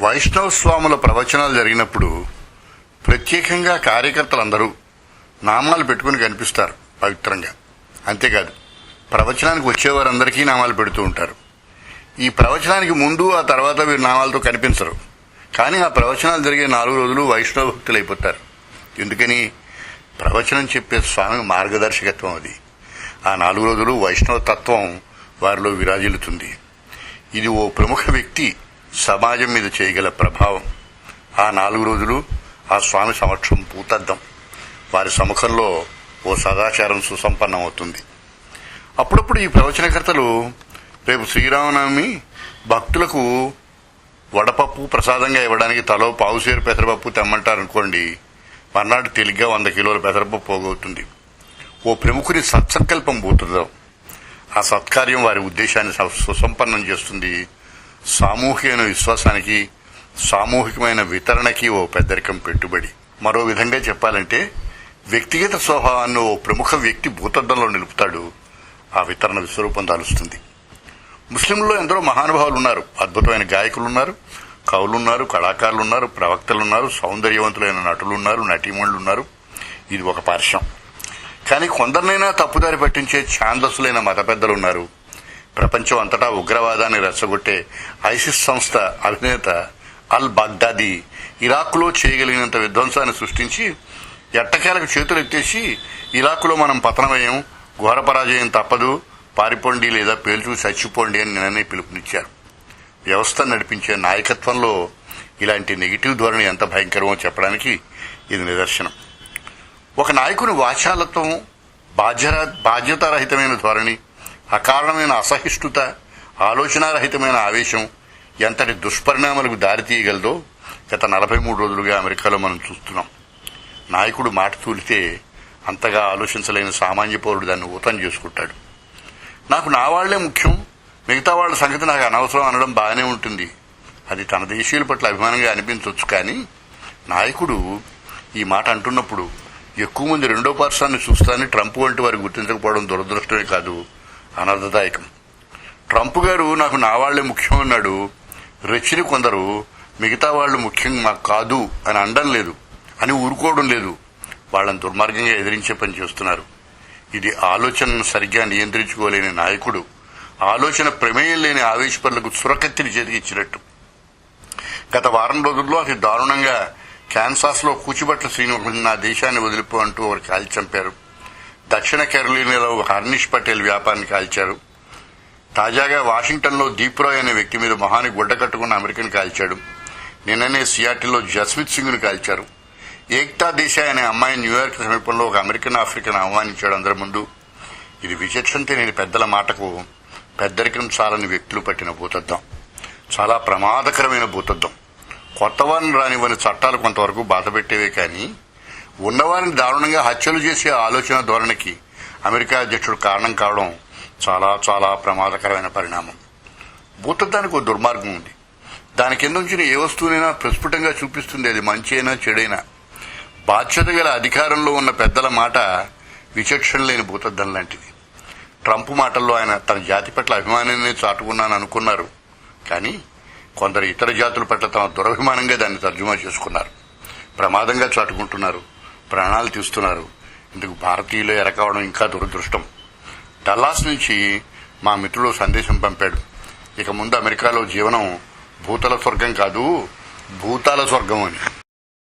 వైష్ణవ స్వాముల ప్రవచనాలు జరిగినప్పుడు ప్రత్యేకంగా కార్యకర్తలందరూ నామాలు పెట్టుకుని కనిపిస్తారు పవిత్రంగా. అంతేకాదు, ప్రవచనానికి వచ్చేవారందరికీ నామాలు పెడుతూ ఉంటారు. ఈ ప్రవచనానికి ముందు ఆ తర్వాత వీరు నామాలతో కనిపించరు. కానీ ఆ ప్రవచనాలు జరిగే 4 రోజులు వైష్ణవ భక్తులు అయిపోతారు. ఎందుకని? ప్రవచనం చెప్పే స్వామి మార్గదర్శకత్వం అది. ఆ 4 రోజులు వైష్ణవ తత్వం వారిలో విరాజిల్లుతుంది. ఇది ఓ ప్రముఖ వ్యక్తి సమాజం మీద చేయగల ప్రభావం. ఆ 4 రోజులు ఆ స్వామి సమక్షం పూతద్దం. వారి సముఖంలో ఓ సదాచారం సుసంపన్నం అవుతుంది. అప్పుడప్పుడు ఈ ప్రవచనకర్తలు రేపు శ్రీరామనవమి భక్తులకు వడపప్పు ప్రసాదంగా ఇవ్వడానికి తలో పావుసేరు పెసరపప్పు తెమ్మంటారనుకోండి, మర్నాడు తేలిగ్గా 100 కిలోల పెసరపప్పు పోగవుతుంది. ఓ ప్రముఖుని సత్సంకల్పం పోతుందాం. ఆ సత్కార్యం వారి ఉద్దేశాన్ని సుసంపన్నం చేస్తుంది. సామూహికమైన విశ్వాసానికి, సామూహికమైన వితరణకి ఓ పెద్దరికం పెట్టుబడి. మరో విధంగా చెప్పాలంటే, వ్యక్తిగత స్వభావాన్ని ఓ ప్రముఖ వ్యక్తి భూతద్దంలో నిలుపుతాడు. ఆ వితరణ విశ్వరూపం దాలుస్తుంది. ముస్లింల్లో ఎందరో మహానుభావులు ఉన్నారు. అద్భుతమైన గాయకులున్నారు, కవులున్నారు, కళాకారులున్నారు, ప్రవక్తలున్నారు, సౌందర్యవంతులైన నటులున్నారు, నటీమణులున్నారు. ఇది ఒక పార్శ్వం. కానీ కొందరినైనా తప్పుదారి పట్టించే ఛాందస్సులైన మత పెద్దలున్నారు. ప్రపంచం అంతటా ఉగ్రవాదాన్ని రెచ్చగొట్టే ఐసిస్ సంస్థ అధినేత అల్ బాగ్దాది ఇరాక్లో చేయగలిగినంత విధ్వంసాన్ని సృష్టించి ఎట్టకేలకు చేతులు ఎత్తేసి, ఇరాక్లో మనం పతనమయ్యాం, ఘోర పరాజయం తప్పదు, పారిపోండి లేదా పేల్చు చచ్చిపోండి అని నిన్ననే పిలుపునిచ్చారు. వ్యవస్థను నడిపించే నాయకత్వంలో ఇలాంటి నెగిటివ్ ధోరణి ఎంత భయంకరమో చెప్పడానికి ఇది నిదర్శనం. ఒక నాయకుని వాచాలత్వం, బాధ్యతారహితమైన ధోరణి, అకారణమైన అసహిష్ణుత, ఆలోచనారహితమైన ఆవేశం ఎంతటి దుష్పరిణామాలకు దారితీయగలదో గత 43 రోజులుగా అమెరికాలో మనం చూస్తున్నాం. నాయకుడు మాట తూలితే అంతగా ఆలోచించలేని సామాన్య పౌరుడు దాన్ని ఊతం చేసుకుంటాడు. నాకు నా వాళ్లే ముఖ్యం, మిగతా వాళ్ల సంగతి నాకు అనవసరం అనడం బాగానే ఉంటుంది. అది తన దేశీయుల పట్ల అభిమానంగా అనిపించవచ్చు. కానీ నాయకుడు ఈ మాట అంటున్నప్పుడు ఎక్కువ మంది రెండో పార్శ్వాన్ని చూస్తానని ట్రంప్ వంటి వారు గుర్తించకపోవడం దురదృష్టమే కాదు, అనర్థదాయకం. ట్రంప్ గారు నాకు నా వాళ్లే ముఖ్యం అన్నాడు. రెచ్చిని కొందరు మిగతా వాళ్లు ముఖ్యం మాకు కాదు అని అనడం లేదు, అని ఊరుకోవడం లేదు. వాళ్ళని దుర్మార్గంగా ఎదిరించే పని చేస్తున్నారు. ఇది ఆలోచనను సరిగ్గా నియంత్రించుకోలేని నాయకుడు ఆలోచన ప్రమేయం లేని ఆవేశపరులకు సురకత్తిని చేతికిచ్చినట్టు. గత వారం రోజుల్లో అతి దారుణంగా కాన్సాస్ లో కూచిబట్ల శ్రీనివాస్ నా దేశాన్ని వదిలిపో అంటూ వారు కాల్చి చంపారు. దక్షిణ కెరోలినాలో హర్నిష్ పటేల్ వ్యాపారిని కాల్చారు. తాజాగా వాషింగ్టన్ లో దీప్రాయ్ అనే వ్యక్తి మీద మొహానికి గుడ్డ కట్టుకున్న అమెరికన్ కాల్చాడు. నిన్ననే సియాటిల్లో జస్మిత్ సింగ్ ను కాల్చారు. ఏక్తా దేశాయ్ అనే అమ్మాయి న్యూయార్క్ సమీపంలో ఒక అమెరికన్ ఆఫ్రికన్ ఆహ్వానించాడు అందరి ముందు. ఇది విచక్షణ తెలియని పెద్దల మాటకు పెద్దరికం చాలని వ్యక్తులు పట్టిన భూతద్దం. చాలా ప్రమాదకరమైన భూతద్దం. కొత్తవారిని రానివ్వని చట్టాలు కొంతవరకు బాధపెట్టేవే కానీ, ఉన్నవారిని దారుణంగా హత్యలు చేసే ఆలోచన ధోరణికి అమెరికా అధ్యక్షుడు కారణం కావడం చాలా చాలా ప్రమాదకరమైన పరిణామం. భూతద్దానికి ఒక దుర్మార్గం ఉంది. దాని కింద ఉంచిన ఏ వస్తువునైనా ప్రస్ఫుటంగా చూపిస్తుంది, అది మంచి అయినా చెడైనా. బాధ్యత గల అధికారంలో ఉన్న పెద్దల మాట విచక్షణ లేని భూతద్దం లాంటిది. ట్రంప్ మాటల్లో ఆయన తన జాతి పట్ల అభిమానాన్ని చాటుకున్నాననుకున్నారు. కానీ కొందరు ఇతర జాతుల పట్ల తమ దురభిమానంగా దాన్ని తర్జుమా చేసుకున్నారు. ప్రమాదంగా చాటుకుంటున్నారు, ప్రాణాలు తీస్తున్నారు. ఇందుకు భారతీయులు ఎరకావడం ఇంకా దురదృష్టం. డల్లాస్ నుంచి మా మిత్రుడు సందేశం పంపాడు. ఇక ముందు అమెరికాలో జీవనం భూతల స్వర్గం కాదు, భూతాల స్వర్గం అని.